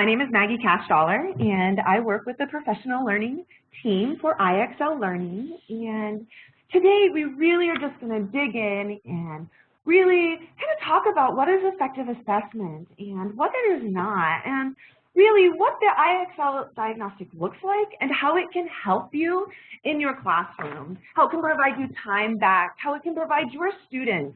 My name is Maggie Cashdollar, and I work with the professional learning team for IXL Learning. And today we really are just going to dig in and really kind of talk about what is effective assessment and what it is not, and really what the IXL diagnostic looks like and how it can help you in your classroom, how it can provide you time back, how it can provide your students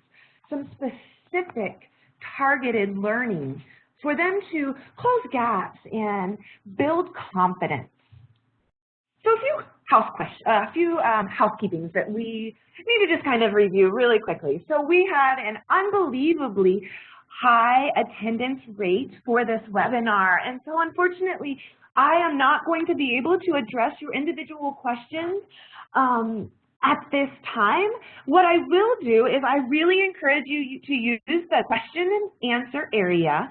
some specific targeted learning for them to close gaps and build confidence. So a few housekeepings that we need to just kind of review really quickly. So we had an unbelievably high attendance rate for this webinar, and so unfortunately I am not going to be able to address your individual questions at this time. What I will do is I really encourage you to use the question and answer area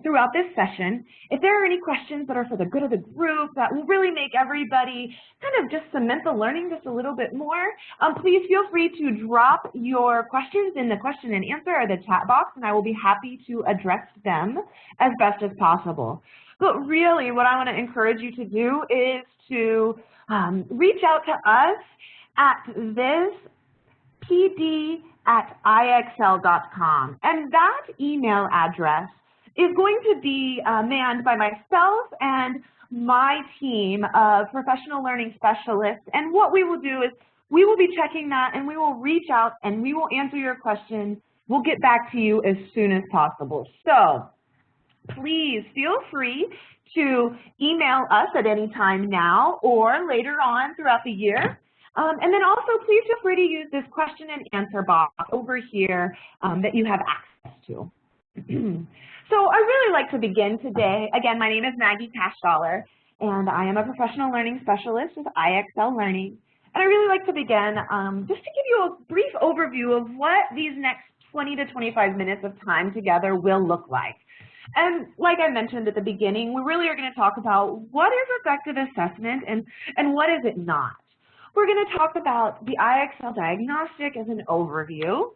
throughout this session. If there are any questions that are for the good of the group that will really make everybody kind of just cement the learning just a little bit more, please feel free to drop your questions in the question and answer or the chat box, and I will be happy to address them as best as possible. But really what I want to encourage you to do is to reach out to us at this pd@ixl.com, and that email address is going to be manned by myself and my team of professional learning specialists. And what we will do is we will be checking that, and we will reach out and we will answer your questions. We'll get back to you as soon as possible. So please feel free to email us at any time now or later on throughout the year. And then also please feel free to use this question and answer box over here that you have access to. So I really like to begin today. Again, my name is Maggie Cashdollar, and I am a professional learning specialist with IXL Learning. And I really like to begin just to give you a brief overview of what these next 20 to 25 minutes of time together will look like. And like I mentioned at the beginning, we really are going to talk about what is effective assessment and what is it not. We're going to talk about the IXL diagnostic as an overview.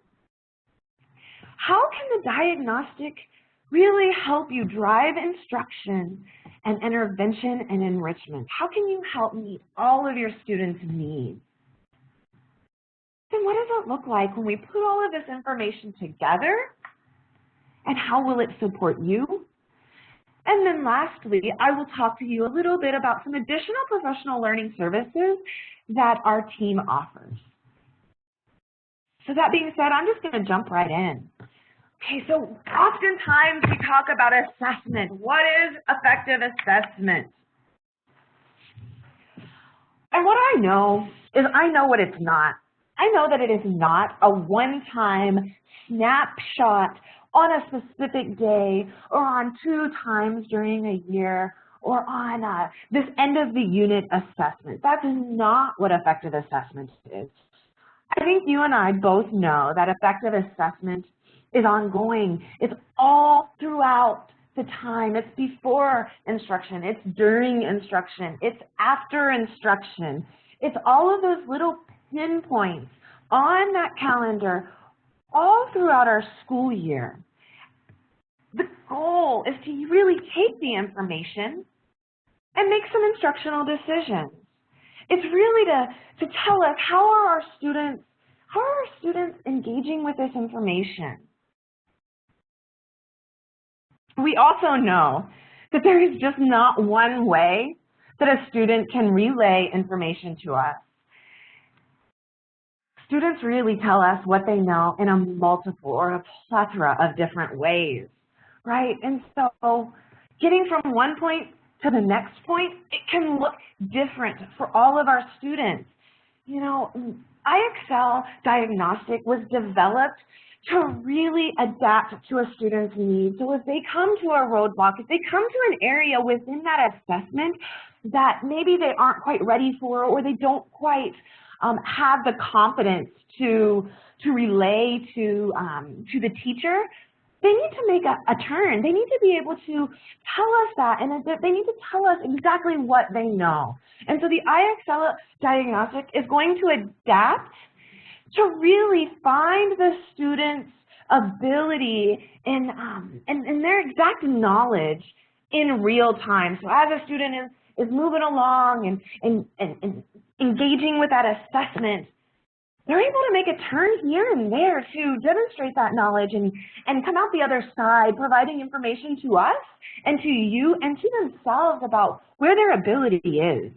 How can the diagnostic really help you drive instruction and intervention and enrichment? How can you help meet all of your students' needs? Then what does it look like when we put all of this information together, and how will it support you? And then lastly, I will talk to you a little bit about some additional professional learning services that our team offers. So that being said, I'm just going to jump right in. Okay, so oftentimes we talk about assessment. What is effective assessment? And what I know is I know what it's not. I know that it is not a one-time snapshot on a specific day or on 2 times during a year or on this end of the unit assessment. That's not what effective assessment is. I think you and I both know that effective assessment is ongoing. It's all throughout the time. It's before instruction. It's during instruction. It's after instruction. It's all of those little pinpoints on that calendar all throughout our school year. The goal is to really take the information and make some instructional decisions. It's really to tell us how are our students engaging with this information. We also know that there is just not one way that a student can relay information to us. Students really tell us what they know in a multiple or a plethora of different ways, right? And so getting from one point to the next point, it can look different for all of our students. You know, IXL Diagnostic was developed to really adapt to a student's needs. So if they come to a roadblock, if they come to an area within that assessment that maybe they aren't quite ready for, or they don't quite have the confidence to relay to the teacher, they need to make a turn. They need to be able to tell us that, and they need to tell us exactly what they know. And so the IXL Diagnostic is going to adapt to really find the student's ability and their exact knowledge in real time. So as a student is moving along and engaging with that assessment, they're able to make a turn here and there to demonstrate that knowledge and come out the other side, providing information to us and to you and to themselves about where their ability is.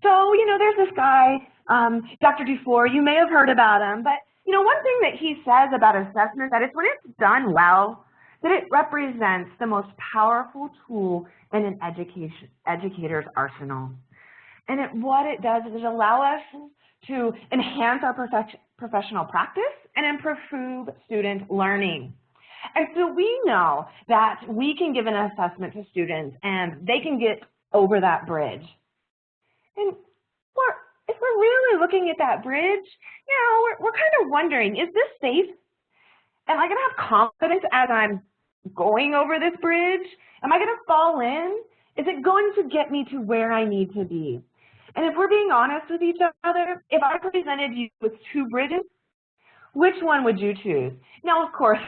So, there's this guy, Dr. Dufour, you may have heard about him, but, one thing that he says about assessment, that is when it's done well, that it represents the most powerful tool in an educator's arsenal. And what it does is it allows us to enhance our professional practice and improve student learning. And so we know that we can give an assessment to students and they can get over that bridge. And if we're really looking at that bridge, we're kind of wondering, is this safe? Am I going to have confidence as I'm going over this bridge? Am I going to fall in? Is it going to get me to where I need to be? And if we're being honest with each other, if I presented you with two bridges, which one would you choose? Now, of course,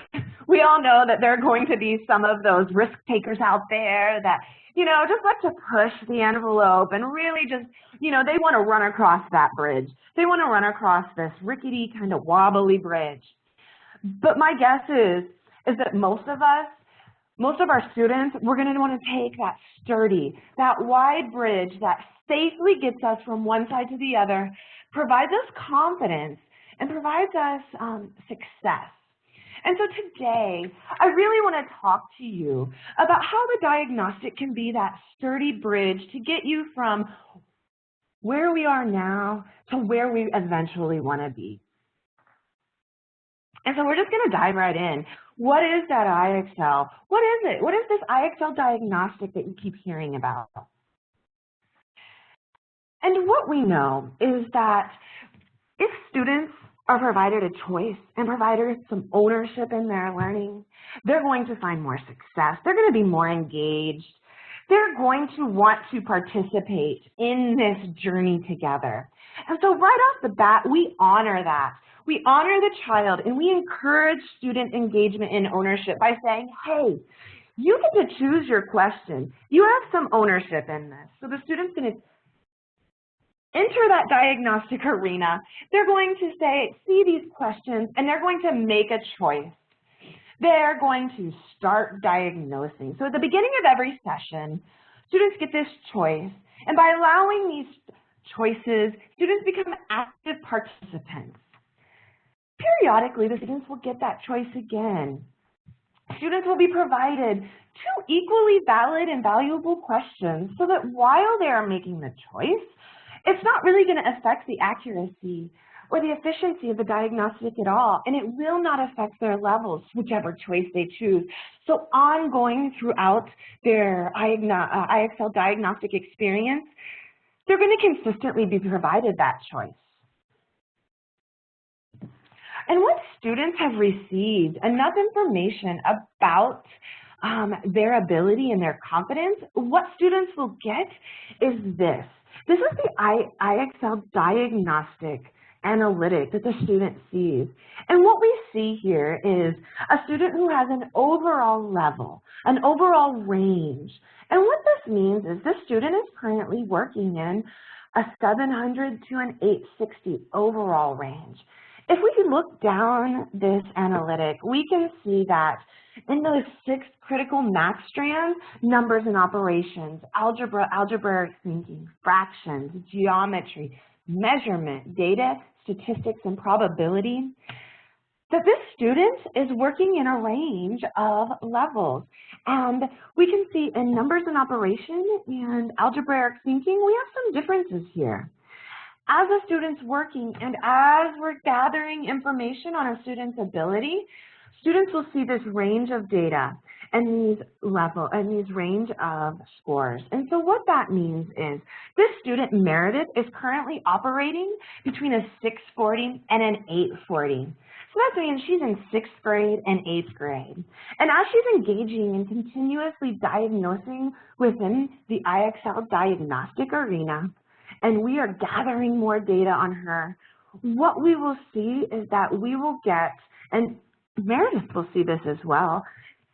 we all know that there are going to be some of those risk takers out there that, just like to push the envelope and really just, they want to run across that bridge. They want to run across this rickety kind of wobbly bridge. But my guess is that most of our students, we're going to want to take that sturdy, that wide bridge that safely gets us from one side to the other, provides us confidence, and provides us success. And so today, I really want to talk to you about how the diagnostic can be that sturdy bridge to get you from where we are now to where we eventually want to be. And so we're just going to dive right in. What is that IXL? What is it? What is this IXL diagnostic that you keep hearing about? And what we know is that if students are provided a choice and provided some ownership in their learning, they're going to find more success. They're going to be more engaged. They're going to want to participate in this journey together. And so right off the bat, we honor that. We honor the child and we encourage student engagement and ownership by saying, hey, you get to choose your question. You have some ownership in this. So the student's going to enter that diagnostic arena. They're going to see these questions, and they're going to make a choice. They're going to start diagnosing. So at the beginning of every session, students get this choice, and by allowing these choices, students become active participants. Periodically, the students will get that choice again. Students will be provided two equally valid and valuable questions so that while they are making the choice, it's not really going to affect the accuracy or the efficiency of the diagnostic at all, and it will not affect their levels, whichever choice they choose. So ongoing throughout their IXL diagnostic experience, they're going to consistently be provided that choice. And once students have received enough information about their ability and their confidence, what students will get is this. This is the IXL Diagnostic Analytic that the student sees. And what we see here is a student who has an overall level, an overall range. And what this means is this student is currently working in a 700 to an 860 overall range. If we look down this analytic, we can see that in those 6 critical math strands, numbers and operations, algebra, algebraic thinking, fractions, geometry, measurement, data, statistics, and probability, that this student is working in a range of levels. And we can see in numbers and operation and algebraic thinking, we have some differences here. As a student's working and as we're gathering information on a student's ability, students will see this range of data and these range of scores. And so what that means is this student, Meredith, is currently operating between a 640 and an 840. So that means she's in 6th grade and 8th grade. And as she's engaging and continuously diagnosing within the IXL diagnostic arena, and we are gathering more data on her, what we will see is that we will get, and Meredith will see this as well,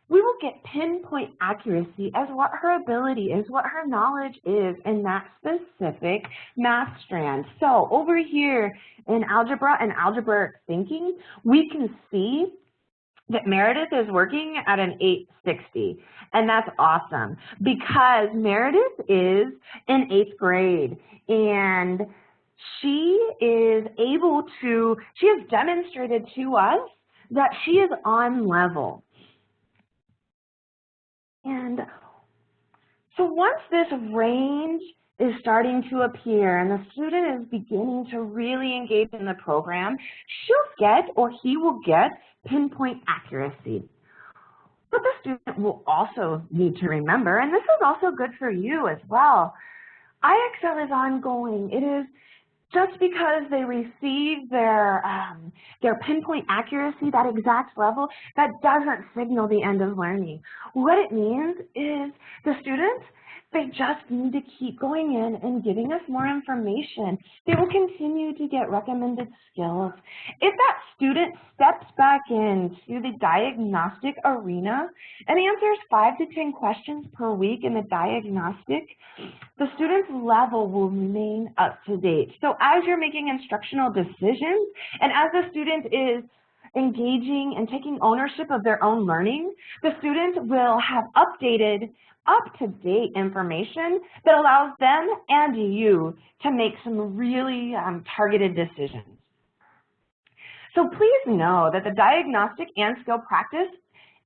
we will get pinpoint accuracy as what her ability is, what her knowledge is in that specific math strand. So over here in algebra and algebraic thinking, we can see that Meredith is working at an 860, and that's awesome because Meredith is in 8th grade, and she is able to, she has demonstrated to us that she is on level. And so once this range is starting to appear and the student is beginning to really engage in the program, she'll get, or he will get, pinpoint accuracy. But the student will also need to remember, and this is also good for you as well, IXL is ongoing. It is just because they receive their pinpoint accuracy, that exact level, that doesn't signal the end of learning. What it means is the students, they just need to keep going in and giving us more information. They will continue to get recommended skills. If that student steps back into the diagnostic arena and answers 5 to 10 questions per week in the diagnostic, the student's level will remain up to date. So as you're making instructional decisions and as the student is engaging and taking ownership of their own learning, the student will have updated, up-to-date information that allows them and you to make some really targeted decisions. So please know that the diagnostic and skill practice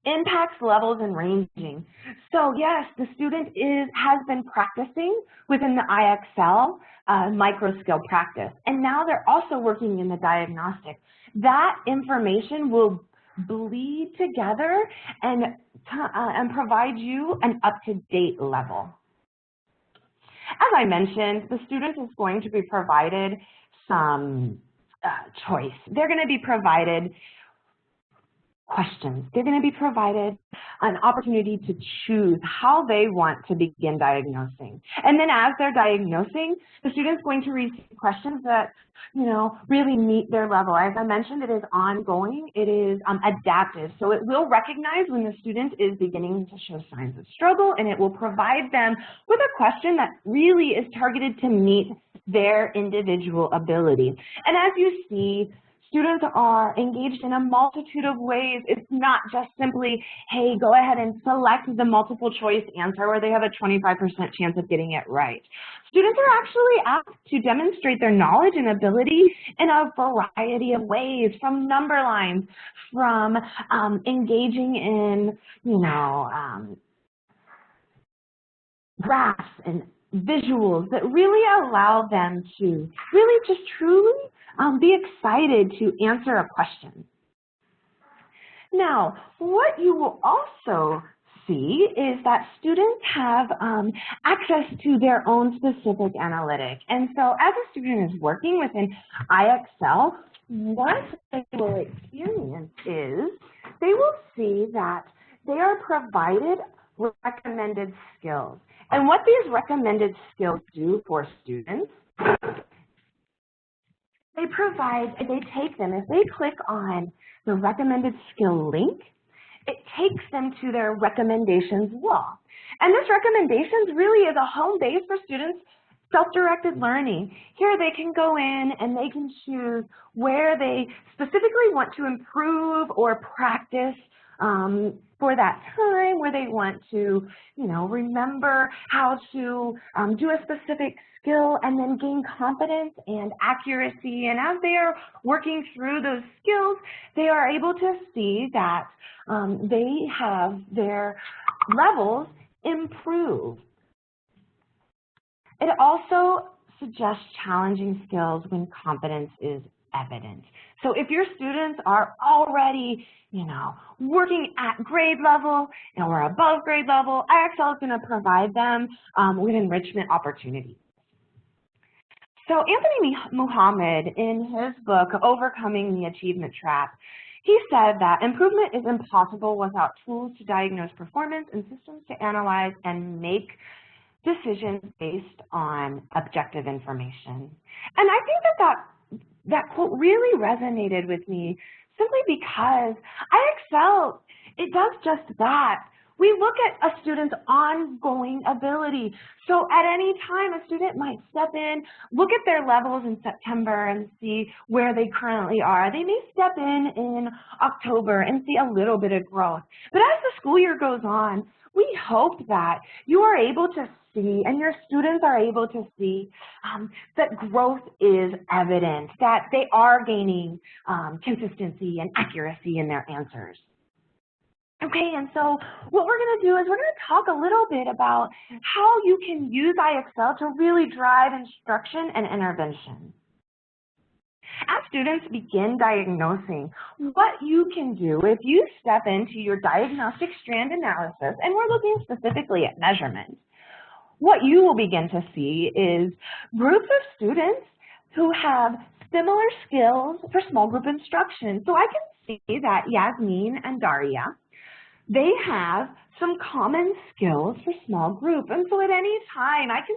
impacts levels and ranging. So yes, the student has been practicing within the IXL micro skill practice, and now they're also working in the diagnostic. That information will bleed together and provide you an up-to-date level. As I mentioned, the student is going to be provided some choice. They're going to be provided questions. They're going to be provided an opportunity to choose how they want to begin diagnosing. And then as they're diagnosing, the student's going to receive questions that, really meet their level. As I mentioned, it is ongoing. It is adaptive. So it will recognize when the student is beginning to show signs of struggle, and it will provide them with a question that really is targeted to meet their individual ability. And as you see, students are engaged in a multitude of ways. It's not just simply, hey, go ahead and select the multiple choice answer where they have a 25% chance of getting it right. Students are actually asked to demonstrate their knowledge and ability in a variety of ways, from number lines, from engaging in, graphs and visuals that really allow them to really just truly be excited to answer a question. Now, what you will also see is that students have access to their own specific analytic. And so as a student is working within IXL, what they will experience is they will see that they are provided recommended skills. And what these recommended skills do for students, they take them, if they click on the recommended skill link, it takes them to their recommendations wall. And this recommendations really is a home base for students' self-directed learning. Here they can go in and they can choose where they specifically want to improve or practice for that time, where they want to, remember how to do a specific skill and then gain confidence and accuracy. And as they are working through those skills, they are able to see that they have their levels improve. It also suggests challenging skills when competence is evident. So if your students are already, working at grade level or above grade level, IXL is going to provide them with enrichment opportunities. So Anthony Muhammad, in his book, Overcoming the Achievement Trap, he said that improvement is impossible without tools to diagnose performance and systems to analyze and make decisions based on objective information. And I think that quote really resonated with me simply because IXL it does just that. We look at a student's ongoing ability. So at any time, a student might step in, look at their levels in September and see where they currently are. They may step in October and see a little bit of growth. But as the school year goes on, we hope that you are able to see and your students are able to see that growth is evident, that they are gaining consistency and accuracy in their answers. Okay, and so what we're going to do is we're going to talk a little bit about how you can use IXL to really drive instruction and intervention. As students begin diagnosing, what you can do if you step into your diagnostic strand analysis, and we're looking specifically at measurement, what you will begin to see is groups of students who have similar skills for small group instruction. So I can see that Yasmin and Daria, they have some common skills for small group. And so at any time, I can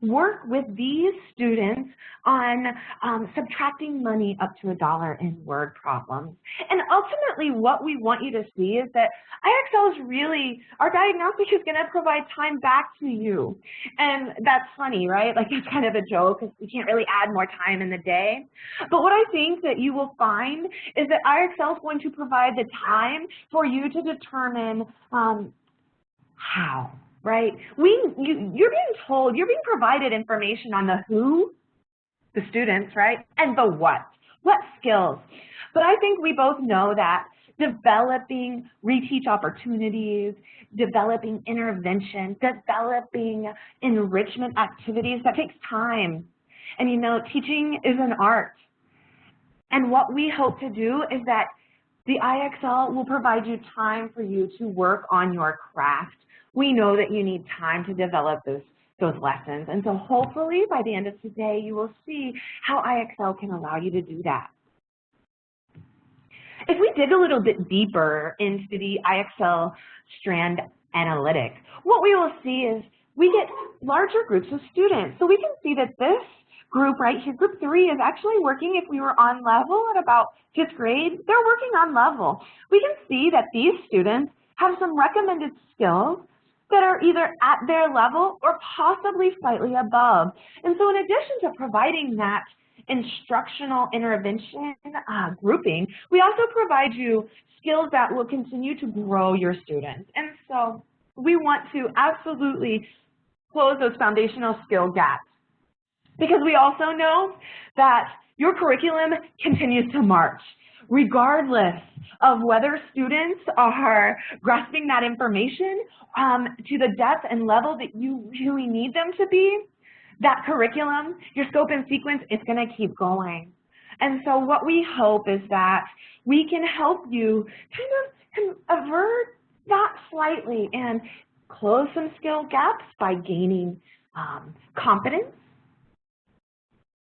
work with these students on subtracting money up to $1 in word problems. And ultimately, what we want you to see is that IXL is really, our diagnostic is going to provide time back to you. And that's funny, right? Like, it's kind of a joke because we can't really add more time in the day. But what I think that you will find is that IXL is going to provide the time for you to determine how. Right? You're being told, you're being provided information on the who, the students, right? And the what skills. But I think we both know that developing reteach opportunities, developing intervention, developing enrichment activities, that takes time. And you know, teaching is an art. And what we hope to do is that the IXL will provide you time for you to work on your craft. We know that you need time to develop those lessons. And so hopefully by the end of today, you will see how IXL can allow you to do that. If we dig a little bit deeper into the Ixl Strand Analytic, what we will see is we get larger groups of students. So we can see that this group right here, group 3, is actually working, if we were on level at about 5th grade, they're working on level. We can see that these students have some recommended skills that are either at their level or possibly slightly above. And so in addition to providing that instructional intervention grouping, we also provide you skills that will continue to grow your students. And so we want to absolutely close those foundational skill gaps, because we also know that your curriculum continues to march, regardless of whether students are grasping that information to the depth and level that you really need them to be. That curriculum, your scope and sequence, is going to keep going. And so what we hope is that we can help you kind of avert that slightly and close some skill gaps by gaining confidence,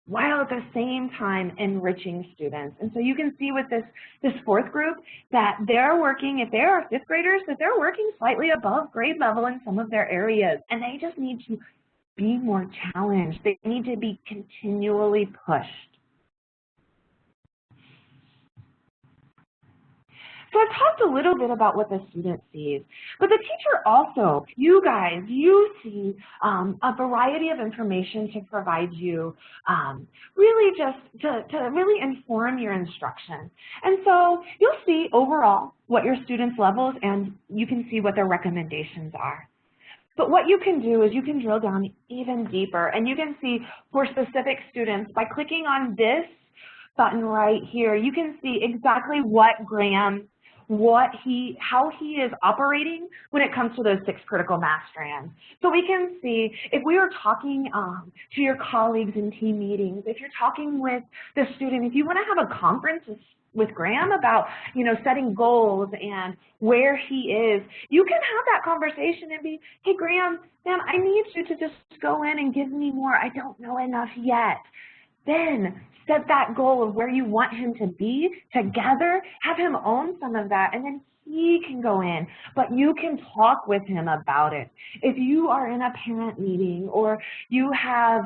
while at the same time enriching students. And so you can see with this 4th group that they're working, if they are 5th graders, that they're working slightly above grade level in some of their areas, and they just need to be more challenged. They need to be continually pushed. So I've talked a little bit about what the student sees, but the teacher also, you guys, you see a variety of information to provide you really just to really inform your instruction. And so you'll see overall what your students' levels, and you can see what their recommendations are. But what you can do is you can drill down even deeper, and you can see for specific students by clicking on this button right here, you can see exactly what Graham, how he is operating when it comes to those 6 critical mass strands. So we can see if we were talking to your colleagues in team meetings, if you're talking with the student, if you want to have a conference with Graham about, you know, setting goals and where he is, you can have that conversation and be, hey, Graham, man, I need you to just go in and give me more. I don't know enough yet. Then set that goal of where you want him to be together, have him own some of that, and then he can go in, but you can talk with him about it. If you are in a parent meeting or you have,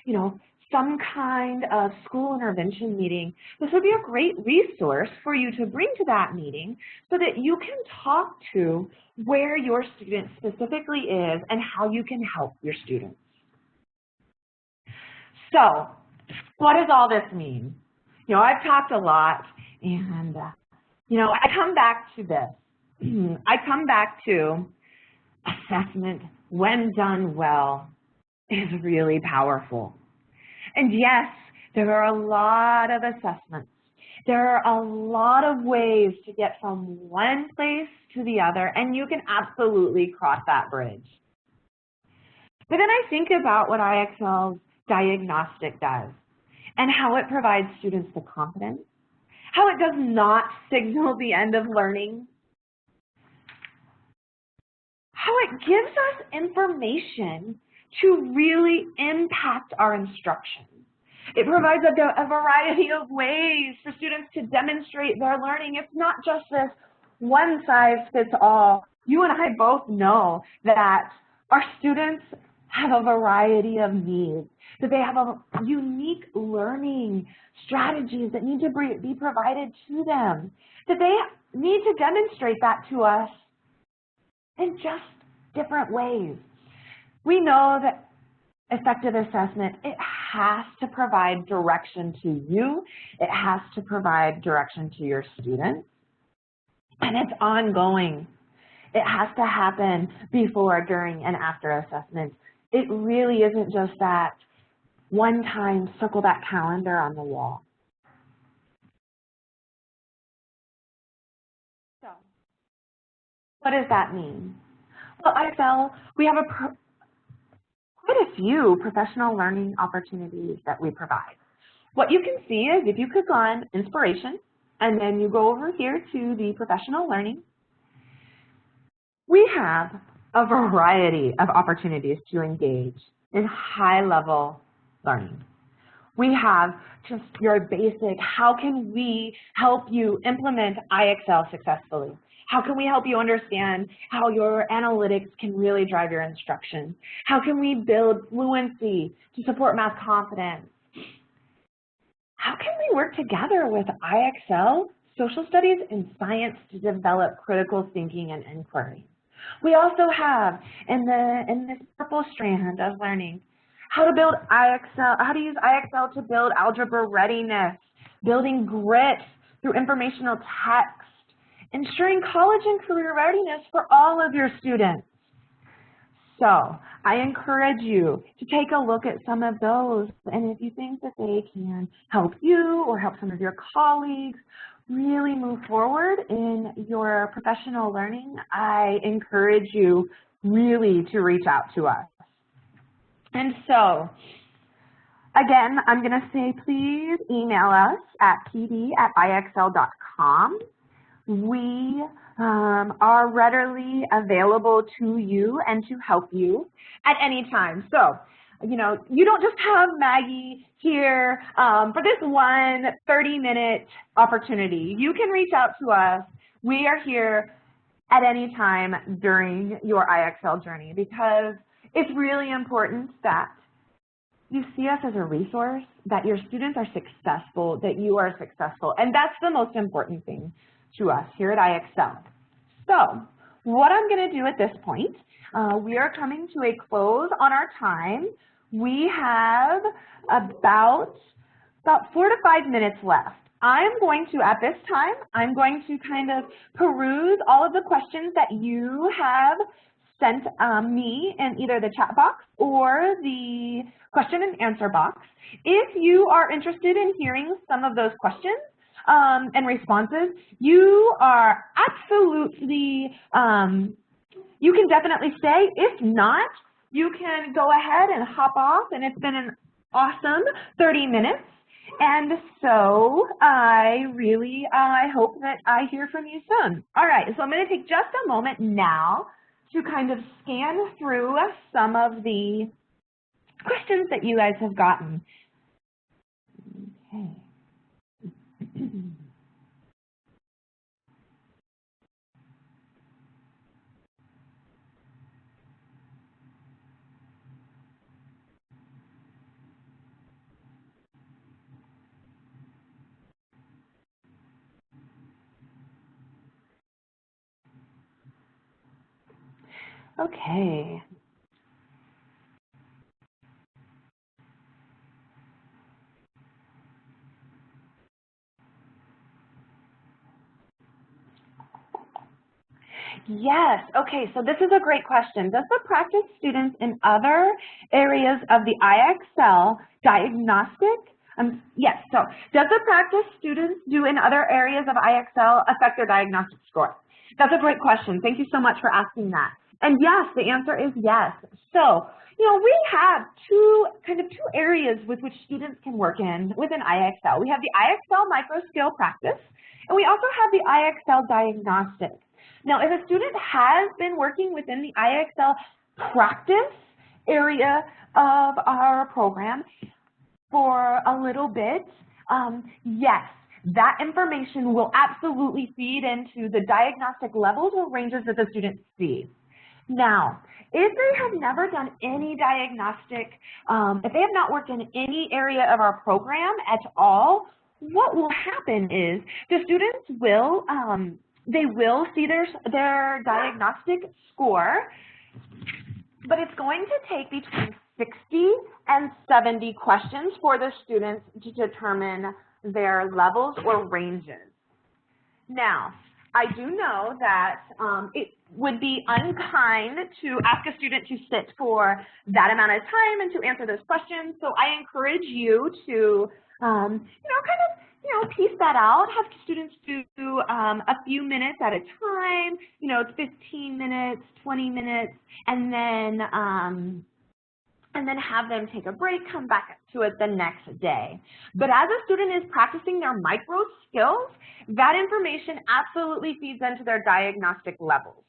you know, some kind of school intervention meeting, this would be a great resource for you to bring to that meeting so that you can talk to where your student specifically is and how you can help your students. So, what does all this mean? You know, I've talked a lot, and, you know, I come back to this. I come back to assessment, when done well, is really powerful. And yes, there are a lot of assessments. There are a lot of ways to get from one place to the other, and you can absolutely cross that bridge. But then I think about what IXL Diagnostic does and how it provides students the confidence, how it does not signal the end of learning, how it gives us information to really impact our instruction. It provides a variety of ways for students to demonstrate their learning. It's not just this one size fits all. You and I both know that our students have a variety of needs, that they have a unique learning strategies that need to be provided to them, that they need to demonstrate that to us in just different ways. We know that effective assessment, it has to provide direction to you. It has to provide direction to your students. And it's ongoing. It has to happen before, during, and after assessment. It really isn't just that one time circle that calendar on the wall. So, what does that mean? Well, IXL, we have quite a few professional learning opportunities that we provide. What you can see is if you click on Inspiration, and then you go over here to the professional learning, we have a variety of opportunities to engage in high-level learning. We have just your basic, how can we help you implement IXL successfully? How can we help you understand how your analytics can really drive your instruction? How can we build fluency to support math confidence? How can we work together with IXL, social studies, and science to develop critical thinking and inquiry? We also have in this purple strand of learning how to build IXL, how to use IXL to build algebra readiness, building grit through informational text, ensuring college and career readiness for all of your students. So I encourage you to take a look at some of those, and if you think that they can help you or help some of your colleagues really move forward in your professional learning, I encourage you really to reach out to us. And so, again, I'm going to say please email us at pd@ixl.com. We are readily available to you and to help you at any time. So, you know, you don't just have Maggie here for this one 30-minute opportunity. You can reach out to us. We are here at any time during your IXL journey because it's really important that you see us as a resource, that your students are successful, that you are successful, and that's the most important thing to us here at IXL. So what I'm going to do at this point, we are coming to a close on our time. We have about 4 to 5 minutes left. I'm going to, at this time, I'm going to kind of peruse all of the questions that you have sent me in either the chat box or the question and answer box. If you are interested in hearing some of those questions and responses, you are absolutely, you can definitely stay. If not, you can go ahead and hop off, and it's been an awesome 30 minutes. And so I hope that I hear from you soon. All right, so I'm going to take just a moment now to kind of scan through some of the questions that you guys have gotten. Okay. Okay. Yes. Okay, so this is a great question. Does the practice students in other areas of the IXL diagnostic, yes, so does the practice students do in other areas of IXL affect their diagnostic score? That's a great question. Thank you so much for asking that. And yes, the answer is yes. So, we have two areas with which students can work within IXL. We have the IXL micro-scale practice, and we also have the IXL diagnostic. Now, if a student has been working within the IXL practice area of our program for a little bit, yes, that information will absolutely feed into the diagnostic levels or ranges that the students see. Now, if they have never done any diagnostic, if they have not worked in any area of our program at all, what will happen is the students will they will see their diagnostic score, but it's going to take between 60 and 70 questions for the students to determine their levels or ranges. Now, I do know that it would be unkind to ask a student to sit for that amount of time and to answer those questions, so I encourage you to, piece that out. Have students do a few minutes at a time, 15 minutes, 20 minutes, and then have them take a break, come back to it the next day. But as a student is practicing their micro skills, that information absolutely feeds into their diagnostic levels.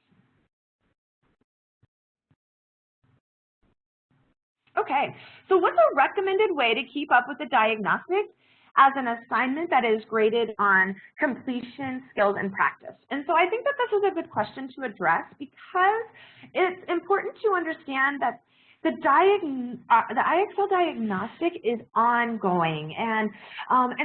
Okay, so what's a recommended way to keep up with the diagnostic as an assignment that is graded on completion, skills, and practice? And so I think that this is a good question to address because it's important to understand that the IXL diagnostic is ongoing, and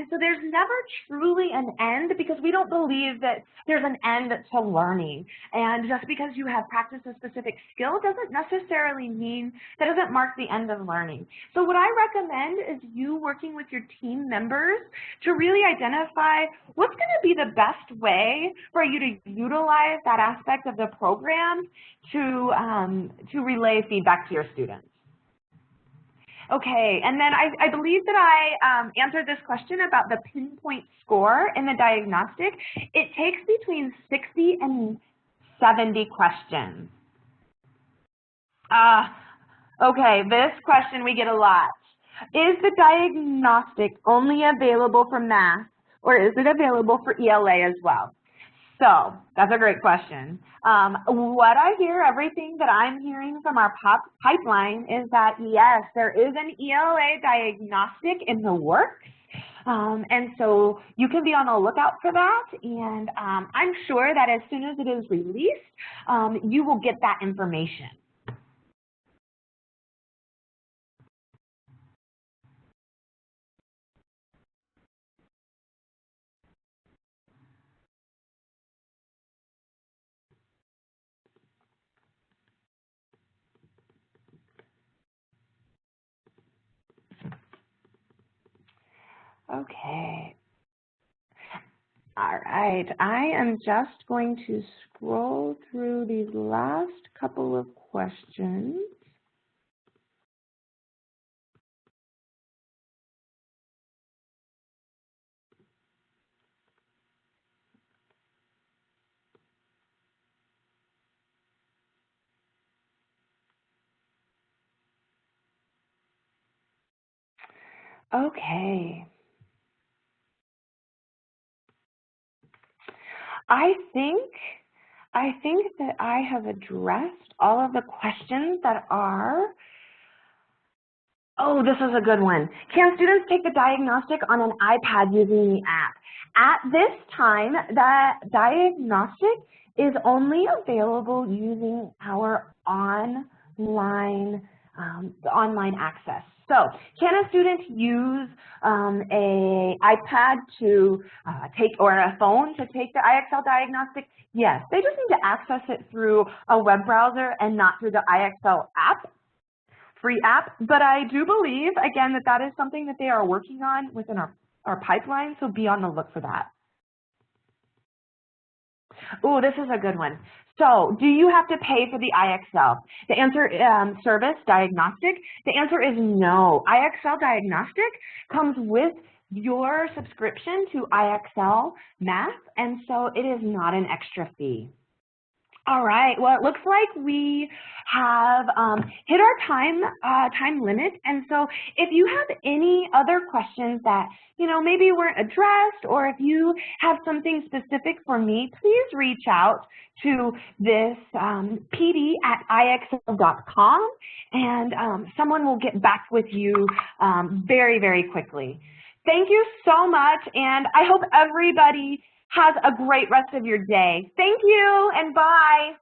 so there's never truly an end because we don't believe that there's an end to learning. And just because you have practiced a specific skill doesn't necessarily mean, that doesn't mark the end of learning. So what I recommend is you working with your team members to really identify what's going to be the best way for you to utilize that aspect of the program to relay feedback to your students. Okay, and then I believe that I answered this question about the pinpoint score in the diagnostic. It takes between 60 and 70 questions. Okay, this question we get a lot. Is the diagnostic only available for math, or is it available for ELA as well? So that's a great question. What I hear, everything that I'm hearing from our pipeline is that yes, there is an ELA diagnostic in the works. And so you can be on the lookout for that. And I'm sure that as soon as it is released, you will get that information. Okay. All right, I am just going to scroll through these last couple of questions. Okay. I think that I have addressed all of the questions that are. Oh, this is a good one. Can students take the diagnostic on an iPad using the app? At this time, that diagnostic is only available using our online access. So can a student use a iPad to or a phone to take the IXL Diagnostic? Yes, they just need to access it through a web browser and not through the IXL app, free app. But I do believe, again, that that is something that they are working on within our pipeline, so be on the look for that. Oh, this is a good one. So, do you have to pay for the IXL? The answer, service, diagnostic, the answer is no. IXL Diagnostic comes with your subscription to IXL Math, and so it is not an extra fee. All right, well, it looks like we have hit our time limit, and so if you have any other questions that, you know, maybe weren't addressed, or if you have something specific for me, please reach out to this pd@ixl.com, and someone will get back with you very, very quickly. Thank you so much, and I hope everybody has a great rest of your day. Thank you, and bye.